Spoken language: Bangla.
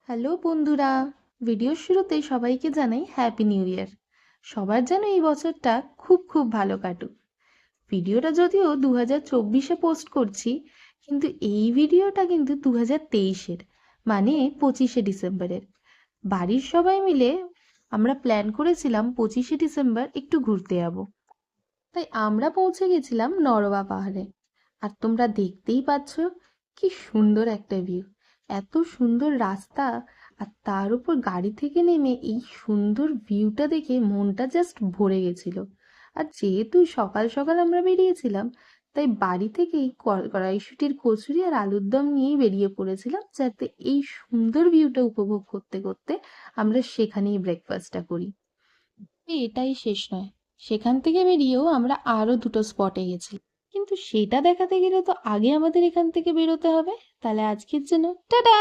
হ্যালো বন্ধুরা, ভিডিওর শুরুতে সবাইকে জানাই হ্যাপি নিউ ইয়ার। সবার যেন এই বছরটা খুব খুব ভালো কাটুক। ভিডিওটা যদিও 2024-এ পোস্ট করছি, কিন্তু এই ভিডিওটা কিন্তু 2023-এর, মানে 25শে ডিসেম্বরের। বাড়ির সবাই মিলে আমরা প্ল্যান করেছিলাম 25শে ডিসেম্বর একটু ঘুরতে যাব। তাই আমরা পৌঁছে গেছিলাম নরওয়া পাহাড়ে। আর তোমরা দেখতেই পাচ্ছ কি সুন্দর একটা ভিউ, এত সুন্দর রাস্তা। আর তার উপর গাড়ি থেকে নেমে এই সুন্দর ভিউটা দেখে মনটা জাস্ট ভরে গেছিল। আর যেহেতু সকাল সকাল আমরা বেরিয়েছিলাম, তাই বাড়ি থেকেই কড়াইশুটির কচুরি আর আলুর দম নিয়েই বেরিয়ে পড়েছিলাম, যাতে এই সুন্দর ভিউটা উপভোগ করতে করতে আমরা সেখানেই ব্রেকফাস্টটা করি। এটাই শেষ নয়, সেখান থেকে বেরিয়েও আমরা আরো দুটো স্পটে গেছি, কিন্তু সেটা দেখাতে গেলে তো আগে আমাদের এখান থেকে বেরোতে হবে। তাহলে আজকের জন্য টাটা।